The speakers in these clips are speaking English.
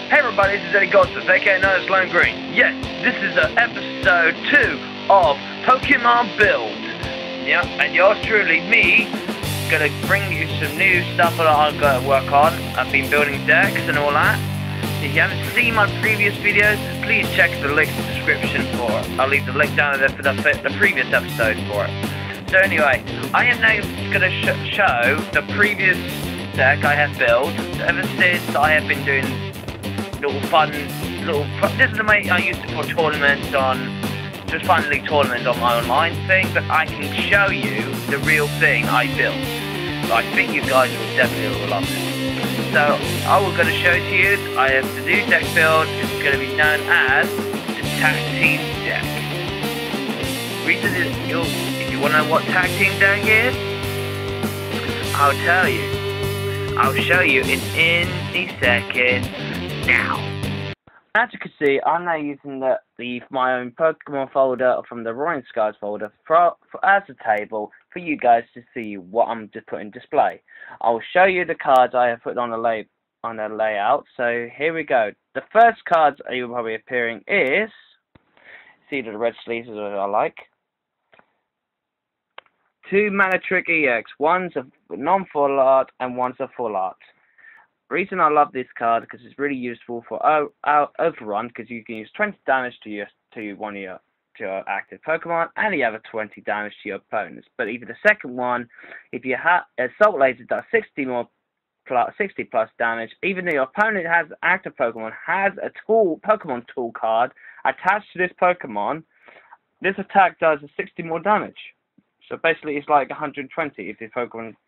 Hey everybody, this is Eddie Goldsmith, aka known as Lone Green. Yes, this is episode 2 of Pokemon Build. Yeah, and yours truly, me, gonna bring you some new stuff that I'm gonna work on. I've been building decks and all that. If you haven't seen my previous videos, please check the link in the description for it. I'll leave the link down there for the previous episode for it. So anyway, I am now gonna show the previous deck I have built. Ever since I have been doing this is the way I used it for tournaments just finally tournaments on my online thing, but I can show you the real thing I built. So I think you guys will definitely love it. So I was going to show to you, I have the new deck build. It's going to be known as the Tag Team Deck. Reason is, if you want to know what Tag Team Deck is, I'll tell you. I'll show you in a second. Now, as you can see, I'm now using my own Pokemon folder from the Roaring Skies folder as a table for you guys to see what I'm just putting in display. I'll show you the cards I have put on the layout. So here we go. The first cards you will probably appearing is, see the red sleeves is what I like. 2 Mana Trick EX. One's a non-full art and one's a full art. The reason I love this card because it's really useful for overrun, because you can use 20 damage to one of your active Pokemon, and the other 20 damage to your opponents. But even the second one, if you have Assault Laser, does 60 plus damage. Even though your opponent has active Pokemon, has a Pokemon tool card attached to this Pokemon, this attack does 60 more damage. So basically, it's like 120 if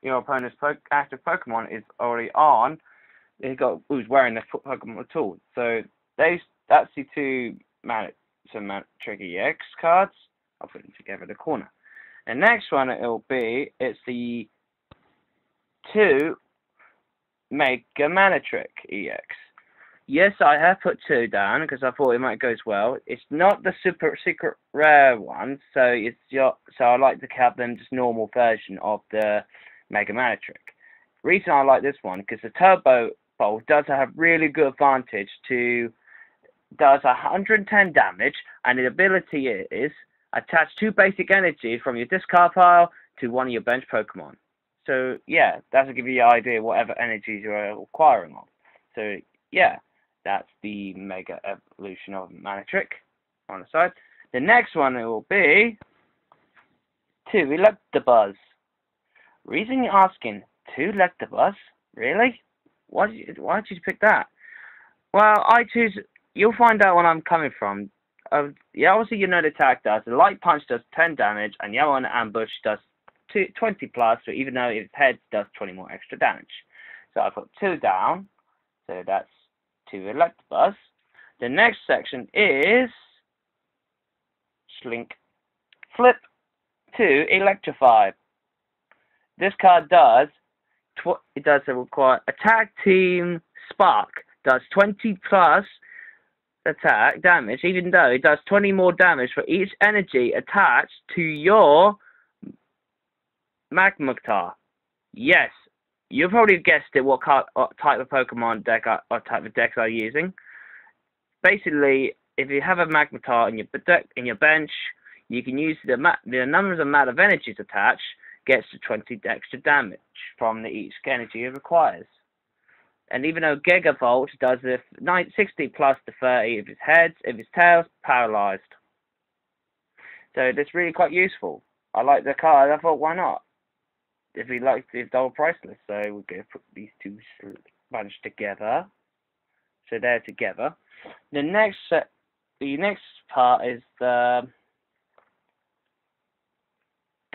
your opponent's active Pokemon is already on. Who's wearing the Pokemon tool. So that's the 2 Mana Trick EX cards. I'll put them together in the corner. And next one it's the 2 Mega Mana Trick EX. Yes, I have put 2 down because I thought it might go as well. It's not the super secret rare one, so I like to have them just normal version of the Mega Mana Trick. The reason I like this one because the Turbo does have really good advantage does 110 damage, and the ability is attach 2 basic energy from your discard pile to one of your bench Pokemon. So yeah, that'll give you an idea of whatever energies you're acquiring on. So yeah, that's the Mega Evolution of Mana Trick on the side. The next one will be 2 Electabuzz. Reason you're asking, 2 Electabuzz? Really? Why did you pick that? Well, you'll find out where I'm coming from. Yeah, obviously you know the attack does. The Light Punch does 10 damage, and Yellow and Ambush does 20 plus, so even though its head does 20 more extra damage. So I put 2 down, so that's 2 Electabuzz. The next section is Slink Flip 2 Electrify. This card does require Attack Team Spark, does 20 plus attack damage, even though it does 20 more damage for each energy attached to your Magma. Yes, you probably guessed it. What type of Pokemon deck or type of decks I'm using. Basically, if you have a Magma in your bench, you can use the numbers amount of energies attached. Gets to 20 extra damage from each energy it requires. And even though Gigavolt does 60 plus to 30 if its head, if its tail's paralyzed. So that's really quite useful. I like the card. I thought, why not? If we like the double priceless, so we're going to put these 2 bunch together. So they're together. The next part is the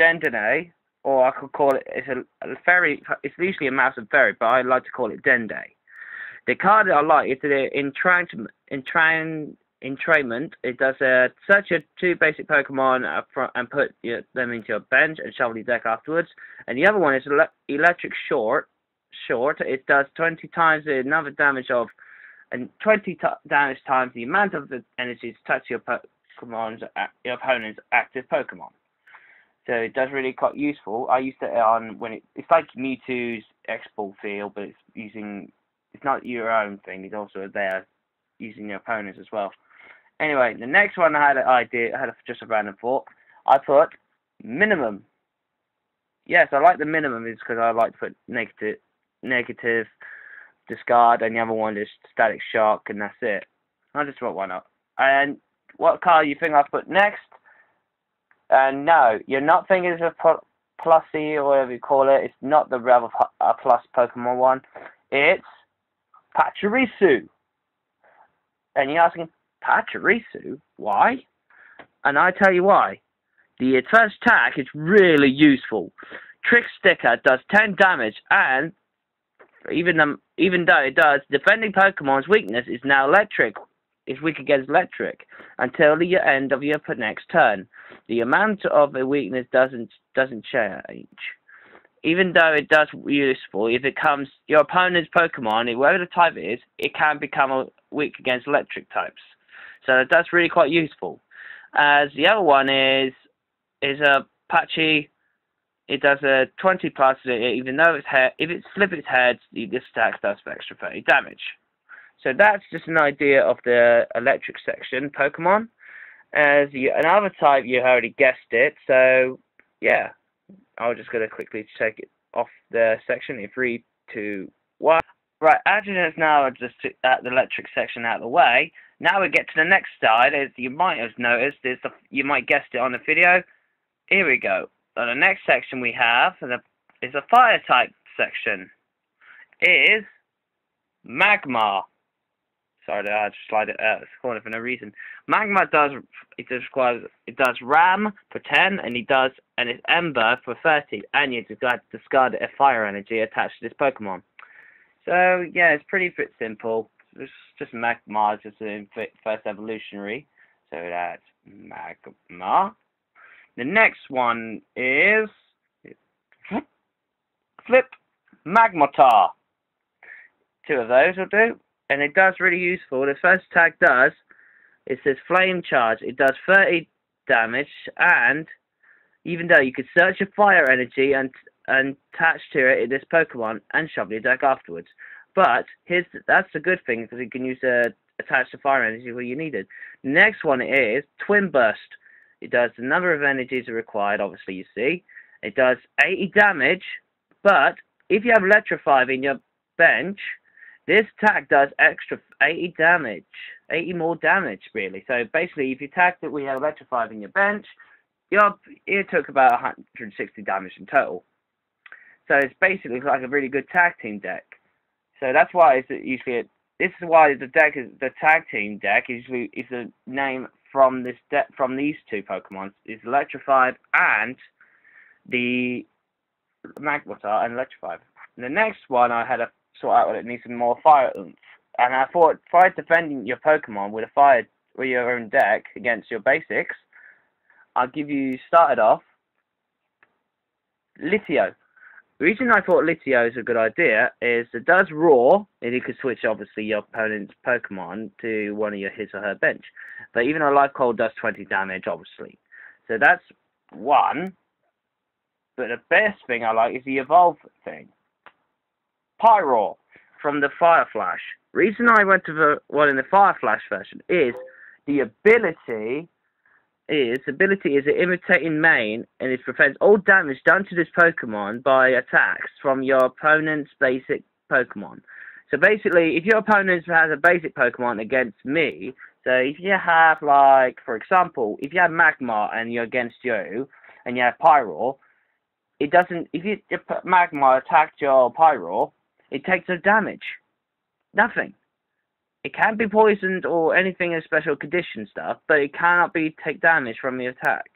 Dendene. Or I could call it, it's usually a massive fairy, but I like to call it Dende. The card that I like is the Entrainment. It does search your 2 basic Pokemon and put them into your bench and shuffle your deck afterwards. And the other one is Electric Short. It does 20 times the number of damage of, and 20 damage times the amount of the energy to touch your opponent's active Pokemon. So it does really quite useful. I used it on it's like Mewtwo's X-Ball field, but it's using it's not your own thing. He's also there using your opponents as well. Anyway, the next one I had an idea. I had just a random thought. I put minimum. Yes, I like the minimum is because I like to put negative, discard, and the other one is static shock, and that's it. I just thought, why not? And what card you think I put next? No, you're not thinking it's a plussy or whatever you call it. It's not the Rev Plus Pokemon one. It's Pachirisu. And you're asking, Pachirisu? Why? And I tell you why. The first attack is really useful. Trick Sticker does 10 damage, and even though it does, defending Pokemon's weakness is now electric. It's weak against electric until the end of your next turn. The amount of a weakness doesn't change. Even though it does useful, if it comes your opponent's Pokemon, whatever the type is, it can become weak against electric types. So that's really quite useful. As the other one is a Patchy. It does a 20 plus, even though if it slips its head, this attack does for extra 30 damage. So that's just an idea of the electric section Pokemon. As another type, you already guessed it. So yeah, I'm just gonna quickly take it off the section in 3, 2, 1. Right, Adrian is now just at the electric section out of the way. Now we get to the next side. As you might have noticed, you might guessed it on the video. Here we go. So the next section we have is a fire type section. Is Magma. Sorry, I had to slide it out of the corner for no reason. Magma does Ram for 10, and it's Ember for 30, and you discard a fire energy attached to this Pokemon. So yeah, it's pretty simple. It's just Magma, just in first evolutionary. So that's Magma. The next one is Flip Magmatar. 2 of those will do. And it does really useful. The first attack it says Flame Charge. It does 30 damage, and even though you could search a fire energy and attach to it in this Pokemon and shove the deck afterwards. But that's a good thing because you can use attach the fire energy where you need it. The next one is Twin Burst. It does the number of energies required, obviously, you see. It does 80 damage, but if you have Electrify in your bench, this attack does extra 80 damage. 80 more damage, really. So basically, if you attack that we have Electrify in your bench, it took about 160 damage in total. So it's basically like a really good tag team deck. So that's why it's usually this is why the tag team deck is the name from these 2 Pokemon is Electrified and the Magmatar and Electrified. And the next one I had to sort out, it needs some more fire oomph. And I thought, try defending your Pokemon with your own deck against your basics. I'll give you started off Litio. The reason I thought Litio is a good idea is it does Roar, and you can switch obviously your opponent's Pokemon to one of his or her bench. But even a Life Cold does 20 damage, obviously. So that's one. But the best thing I like is the Evolve thing. Pyroar from the Fire Flash. Reason I went to the one in the Fire Flash version is the ability is an imitating main, and it prevents all damage done to this Pokemon by attacks from your opponent's basic Pokemon. So basically, if your opponent has a basic Pokemon against me, so if you have, like, for example, if you have Magma and you're against you, and you have Pyroar, it doesn't, if Magma attacked your Pyroar, it takes no damage. Nothing. It can't be poisoned or anything in special condition stuff, but it cannot take damage from the attack.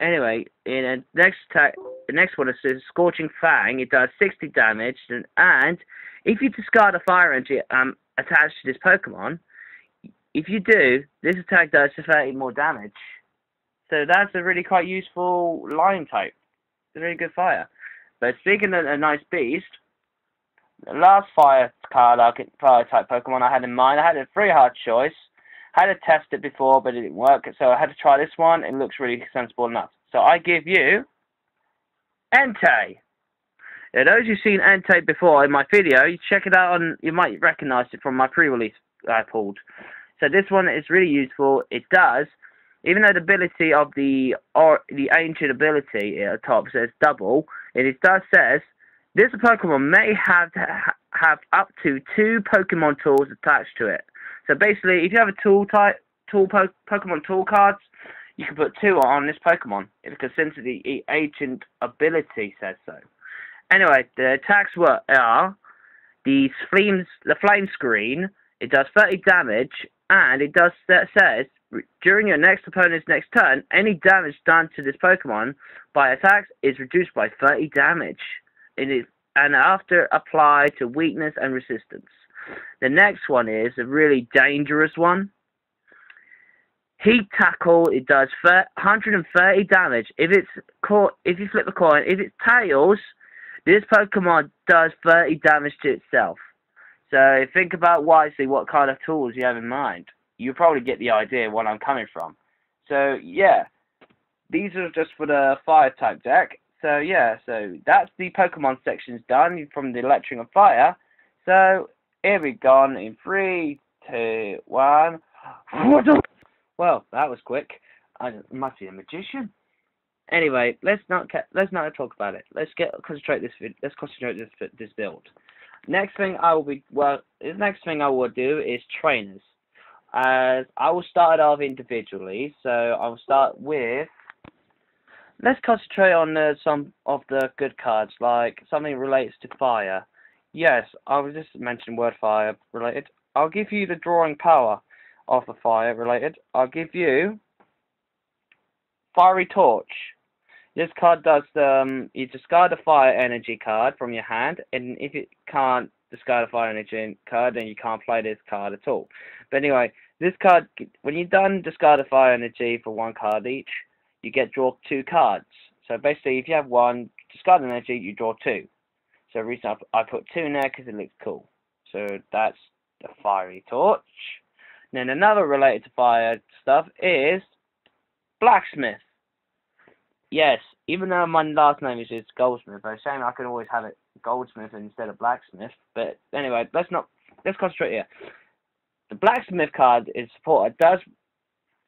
Anyway, in the next one is Scorching Fang. It does 60 damage, and if you discard a fire energy attached to this Pokemon, if you do, this attack does 30 more damage. So that's a really quite useful line type. It's a really good fire. But speaking of a nice beast, the last fire type Pokemon I had in mind, I had a very hard choice. I had to test it before, but it didn't work, so I had to try this one. It looks really sensible enough. So I give you Entei. Now, those who've seen Entei before in my video, you check it out on. You might recognise it from my pre-release I pulled. So this one is really useful. It does, even though the ability of the ancient ability at the top says double, it does says this Pokemon may have up to 2 Pokemon tools attached to it. So basically, if you have a Pokemon tool cards, you can put 2 on this Pokemon because since the ancient ability says so. Anyway, the attacks are the flame screen. It does 30 damage, and it says during your next opponent's next turn, any damage done to this Pokemon by attacks is reduced by 30 damage. And after apply to weakness and resistance. The next one is a really dangerous one. Heat Tackle. It does 130 damage. If you flip the coin, if it's tails, this Pokemon does 30 damage to itself. So think about wisely what kind of tools you have in mind. You'll probably get the idea where I'm coming from. So yeah, these are just for the fire type deck. So yeah, so that's the Pokemon sections done from the electric and fire. So here we go in 3, 2, 1. Well, that was quick. I must be a magician. Anyway, let's not talk about it. Let's concentrate this build. Next thing I will do is trainers. As I will start it off individually. So I will start with. Let's concentrate on some of the good cards, like something relates to fire. Yes, I will just mention word fire related. I'll give you the drawing power of the fire related. I'll give you Fiery Torch. This card does you discard a fire energy card from your hand, and if it can't discard a fire energy card, then you can't play this card at all. But anyway, this card, when you're done discard a fire energy for 1 card each, you get draw 2 cards. So basically, if you have 1 discard energy, you draw 2. So the reason I put 2 in there because it looks cool. So that's the Fiery Torch. Then another related to fire stuff is Blacksmith. Yes, even though my last name is Goldsmith, I was saying I could always have it Goldsmith instead of Blacksmith. But anyway, let's concentrate here. The Blacksmith card is support.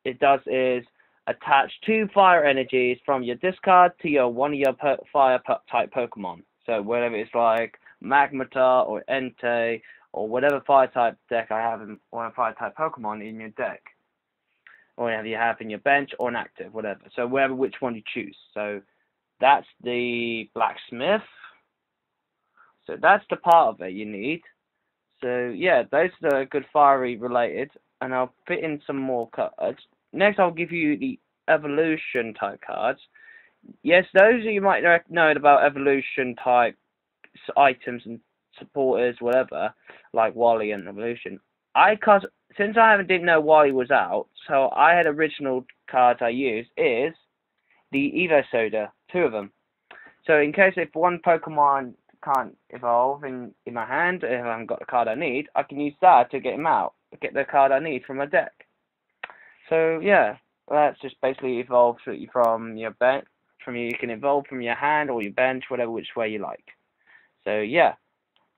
It does is attach 2 fire energies from your discard to one of your fire type Pokemon. So whether it's like Magma or Entei or whatever fire type deck I have in one fire type Pokemon in your deck, or whatever you have in your bench or an active, whatever. So which one you choose. So that's the Blacksmith. So that's the part of it you need. So yeah, those are good fiery related, and I'll fit in some more cards. Next, I'll give you the evolution type cards. Yes, those you might know about evolution type items and supporters, whatever, like Wally and evolution. Since I didn't know Wally was out, so I had original cards I used is the Evo Soda, 2 of them. So in case if one Pokemon can't evolve in my hand, if I haven't got the card I need, I can use that to get him out, get the card I need from my deck. So yeah, that's just basically evolve from your bench. You can evolve from your hand or your bench, whatever which way you like. So yeah.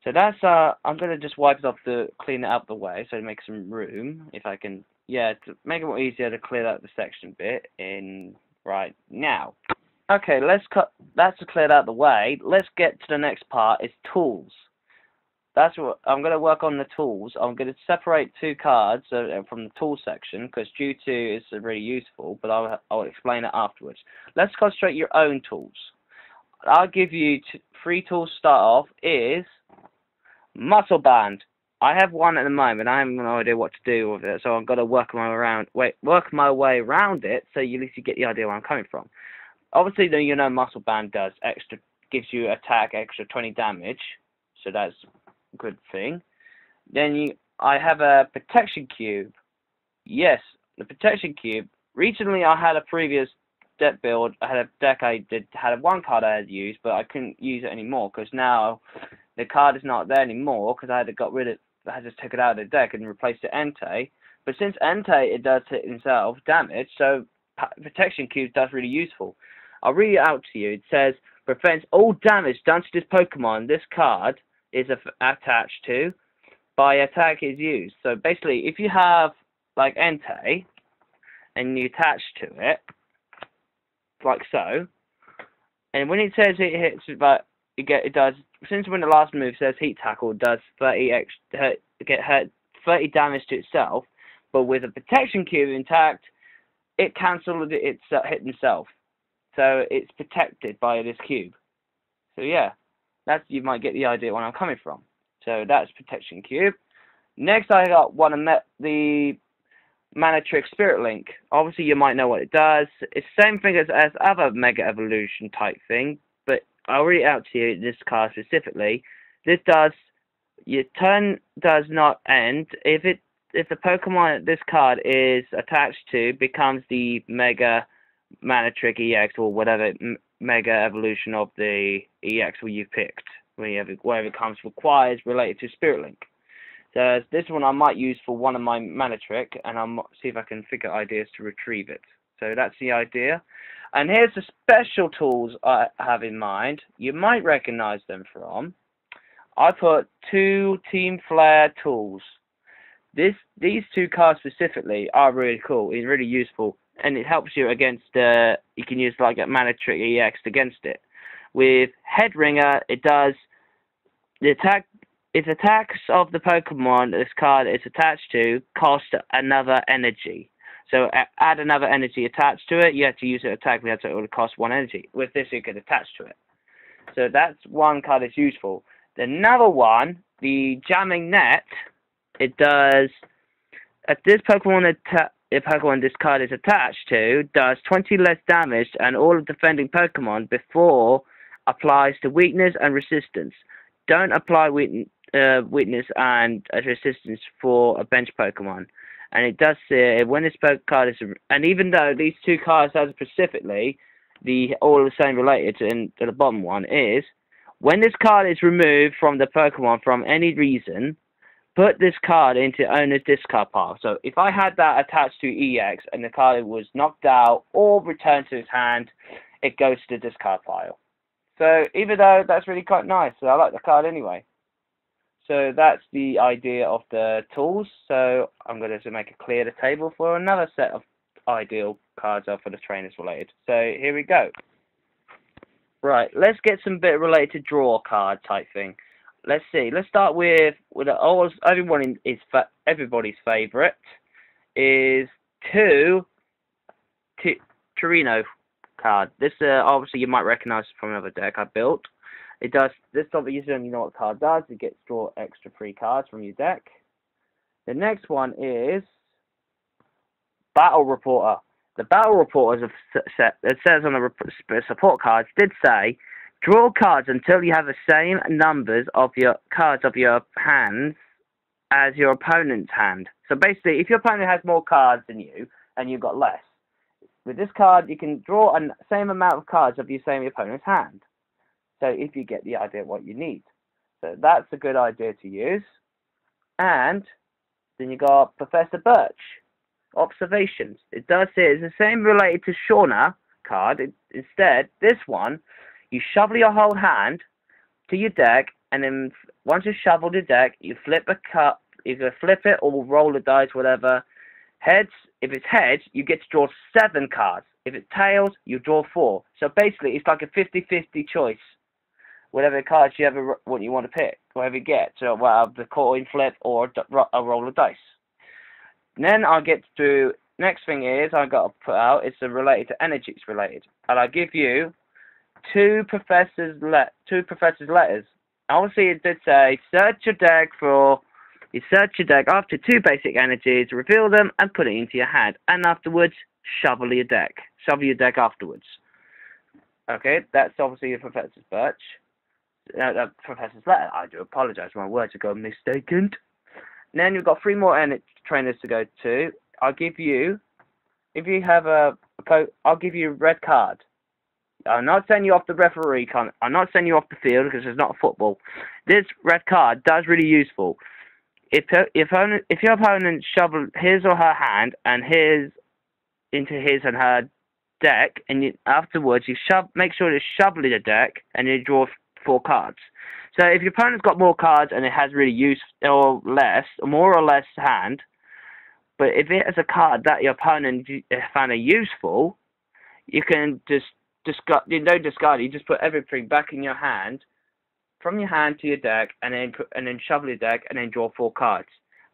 So that's I'm gonna just wipe it off to clean it out the way, so to make some room, if I can, yeah, to make it more easier to clear out the section bit in right now. Okay, that's cleared out the way. Let's get to the next part. Is tools. That's what I'm gonna work on the tools. I'm gonna separate 2 cards from the tool section because due to is really useful, but I'll explain it afterwards. Let's concentrate your own tools. I'll give you 3 tools to start off. Is Muscle Band. I have 1 at the moment. I have no idea what to do with it, so I've got to work my way around it, so at least you get the idea where I'm coming from. Obviously, you know, Muscle Band gives you attack extra 20 damage, so that's a good thing. Then I have a Protection Cube. Yes, the Protection Cube. Recently, I had a previous deck build. I had a deck had 1 card I had used, but I couldn't use it anymore because now the card is not there anymore because I had to take it out of the deck and replace it Entei. But since Entei, it does hit himself damage, so Protection Cube does really useful. I'll read it out to you. It says, prevents all damage done to this Pokemon this card is attached to by attack is used. So basically, if you have like Entei and you attach to it, like so, and when it says it hits, but it does. Since when the last move says Heat Tackle, does 30 hurt 30 damage to itself, but with a protection cube intact, it cancels its hit itself. So it's protected by this cube. So yeah, you might get the idea where I'm coming from. So that's protection cube. Next, I got one of the Mana Trick Spirit Link. Obviously, you might know what it does. It's the same thing as other Mega Evolution type thing, but I'll read it out to you. This card specifically. This does. Your turn does not end if the Pokemon this card is attached to becomes the Mega Mana Trick EX or whatever Mega Evolution of the EX you picked, wherever it comes requires related to Spirit Link. So this one I might use for one of my Mana Trick, and I'll see if I can figure ideas to retrieve it. So that's the idea. And here's the special tools I have in mind. You might recognize them from. I put 2 Team Flare tools. These 2 cards specifically are really cool. It's really useful, and it helps you against you can use like a Mana Trick EX against it. With Head Ringer, it does the attack. If attacks of the Pokemon this card is attached to cost another energy. So add another energy attached to it. You have to use it attack. So it will cost 1 energy. With this, you can attach to it. So that's one card that's useful. Another one, the Jamming Net. It does. If this Pokemon this card is attached to, does 20 less damage, and all of defending Pokemon before applies to weakness and resistance. Don't apply weakness and resistance for a bench Pokemon. And it does say when this card is, and even though these 2 cards are specifically all the same related to the bottom one is, when this card is removed from the Pokemon from any reason, put this card into owner's discard pile. So if I had that attached to EX and the card was knocked out or returned to his hand, it goes to the discard pile. So even though that's really quite nice, so I like the card anyway. So that's the idea of the tools. So I'm going to make a clear the table for another set of ideal cards for the trainers related. So here we go. Right, let's get some bit related to draw card type thing. Let's see. Let's start with everybody's favorite is Torino card. This obviously you might recognize from another deck I built. It does this obviously you know what the card does. It gets draw extra free cards from your deck. The next one is Battle Reporter. The Battle Reporter is a set that says on the support cards did say draw cards until you have the same numbers of your cards of your hands as your opponent's hand. So basically, if your opponent has more cards than you and you've got less, with this card you can draw the same amount of cards of your same opponent's hand. So if you get the idea of what you need. So that's a good idea to use. And then you got Professor Birch. Observations. It does say it's the same related to Shauna card. Instead, this one, you shovel your whole hand to your deck, and then once you shovel your deck, you flip a cup. You can flip it or roll the dice, whatever. Heads, if it's heads, you get to draw 7 cards. If it's tails, you draw 4. So basically, it's like a 50-50 choice. Whatever cards what you want to pick, whatever you get. So well, the coin flip or a roll of dice. Then I'll get to next thing is I got to put out. It's related to energies related, and I give you two professors' letters. Obviously, it did say search your deck after 2 basic energies, reveal them, and put it into your hand. And afterwards, shovel your deck. Shovel your deck afterwards. Okay, that's obviously the Professor's Birch. Professor's letter. I do apologise, my words are going mistaken. And then you've got 3 more trainers to go to. I'll give you, if you have I'll give you a red card. I'm not sending you off the referee. I'm not sending you off the field because it's not football. This red card does really useful. If your opponent shovel his or her hand and into his and her deck, and afterwards you make sure to shuffle the deck, and you draw 4 cards. So if your opponent's got more cards and it has really more or less hand, but if it has a card that your opponent found useful, you can just discard. You don't discard it. You just put everything back in your hand, from your hand to your deck, and then shuffle your deck, and then draw 4 cards.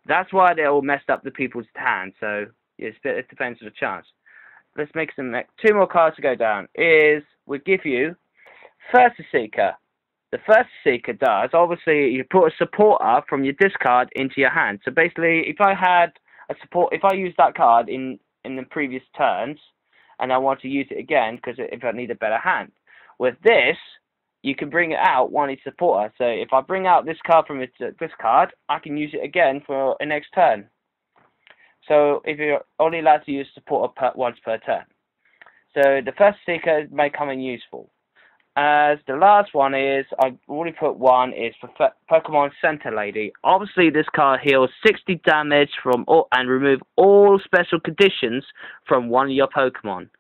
That's why they all messed up the people's hands. So it depends on the chance. Let's make 2 more cards to go down. We give you First Seeker. The First Seeker does, obviously, you put a supporter from your discard into your hand. So basically, if I had a if I used that card in the previous turns, and I want to use it again because if I need a better hand, with this, you can bring it out one each supporter. So if I bring out this card from its discard, I can use it again for a next turn. So if you're only allowed to use supporter once per turn. So the First Seeker may come in useful. As the last one is, I've already put one, is for Pokemon Center Lady. Obviously, this card heals 60 damage and remove all special conditions from one of your Pokemon.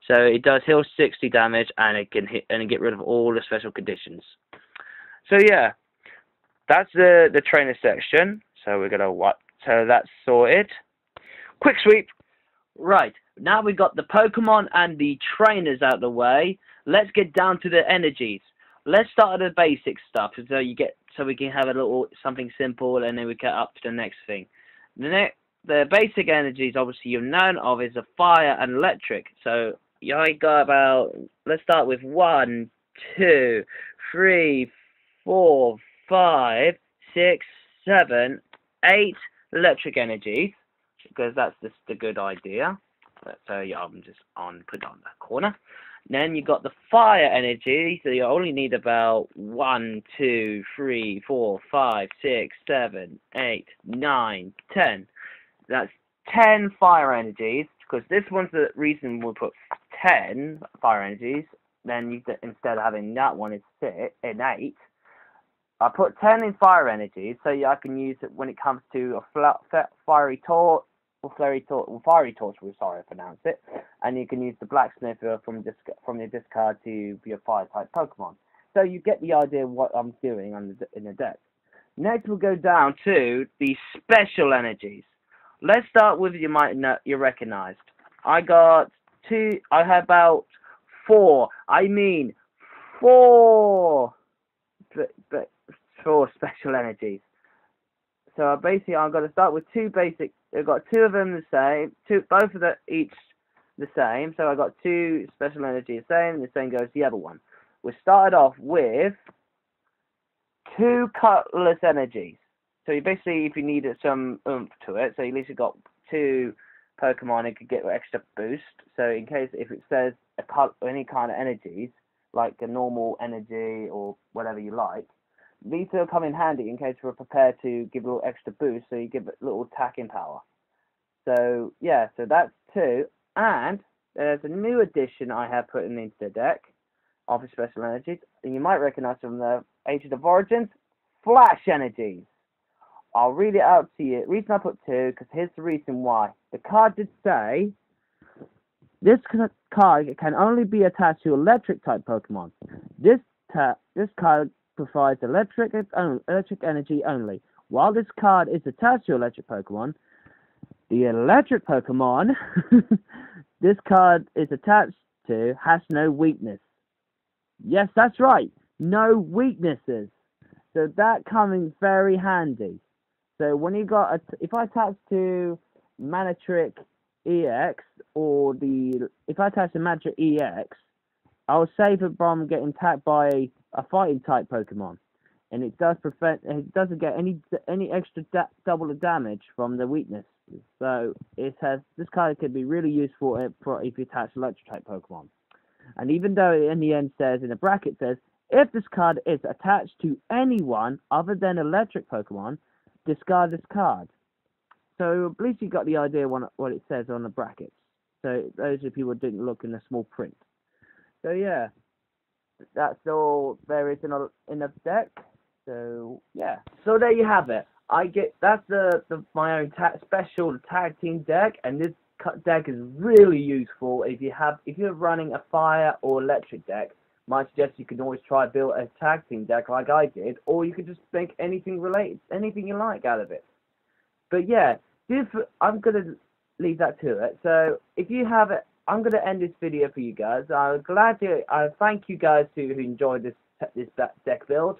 So it does heal 60 damage, and it can hit and get rid of all the special conditions. So yeah, that's the trainer section. So we're gonna So that's sorted. Quick sweep. Right, now we got the Pokemon and the trainers out of the way. Let's get down to the energies. Let's start at the basic stuff, so we can have a little something simple, and then we get up to the next thing. The basic energies, obviously you're known of, is a fire and electric. So I got about. Let's start with 1, 2, 3, 4, 5, 6, 7, 8 electric energies, because that's just a good idea. So yeah, I'm just put it on the corner. Then you got the fire energy, so you only need about 1, 2, 3, 4, 5, 6, 7, 8, 9, 10. That's 10 fire energies, because this one's the reason we'll put 10 fire energies. Then instead of having that one, it's 8. I put 10 in fire energies, so I can use it when it comes to a fiery torch. Fiery torch, sorry I pronounced it, and you can use the blacksmither from your discard to be a fire type Pokemon. So you get the idea of what I'm doing in the deck. Next we'll go down to the special energies. Let's start with you recognized. I have about 4. I mean 4 special energies. So basically, I'm going to start with 2 basic. I've got 2 of them the same. Both of each the same. So I got 2 special energies the same, and the same goes the other one. We started off with 2 colorless energies. So you basically, if you needed some oomph to it, so at least you got 2 Pokemon, it could get an extra boost. So in case if it says any kind of energies, like a normal energy or whatever you like. These will come in handy in case we're prepared to give a little extra boost, so you give it a little attacking power. So, yeah, so that's 2. And there's a new addition I have put into the deck of the special energies, and you might recognize from the Ages of Origins, Flash Energies. I'll read it out to you. The reason I put 2, because here's the reason why. The card did say, this card can only be attached to electric-type Pokemon. This card provides electric energy only. While this card is attached to electric Pokemon, the electric Pokemon this card is attached to has no weakness. Yes, that's right. No weaknesses. So that comes in very handy. So when you got if I attach to Manectric EX if I attach to Manectric EX, I'll save it from getting attacked by a fighting type Pokemon, and it doesn't get any extra double the damage from the weakness. So this card could be really useful for if you attach electric type Pokemon. And even though it in the end says in the bracket says if this card is attached to anyone other than electric Pokemon, discard this card. So at least you got the idea what it says on the brackets. So those of you who didn't look in the small print. So yeah, that's all there is in the deck. So yeah, so there you have it. That's my own special tag team deck, and this deck is really useful if you're running a fire or electric deck. I suggest you can always try build a tag team deck like I did, or you could just make anything you like out of it. But yeah, I'm gonna leave that to it. So if you have it, I'm gonna end this video for you guys. I thank you guys who enjoyed this deck build.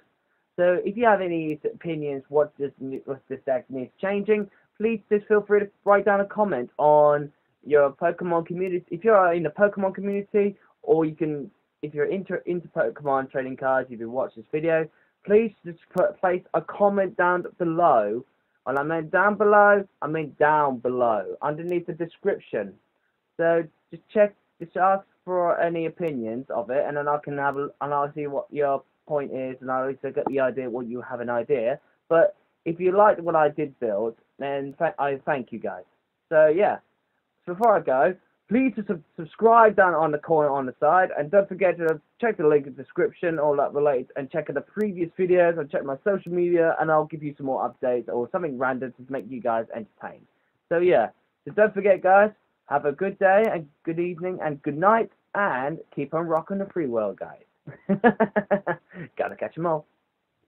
So if you have any opinions, what this deck needs changing, please just feel free to write down a comment on your Pokemon community. If you're in the Pokemon community, or you can, if you're into Pokemon trading cards, if you watch this video, please just place a comment down below. And I meant down below, I mean down below, underneath the description. So just ask for any opinions of it, and then I'll see what your point is, and I'll also get the idea what you have an idea. But if you liked what I did build, then I thank you guys. So yeah, so before I go, please subscribe down on the corner on the side, and don't forget to check the link in the description, all that relates, and check out the previous videos, and check my social media, and I'll give you some more updates or something random to make you guys entertained. So yeah, so don't forget guys, have a good day, and good evening, and good night, and keep on rocking the free world, guys. Gotta catch 'em all.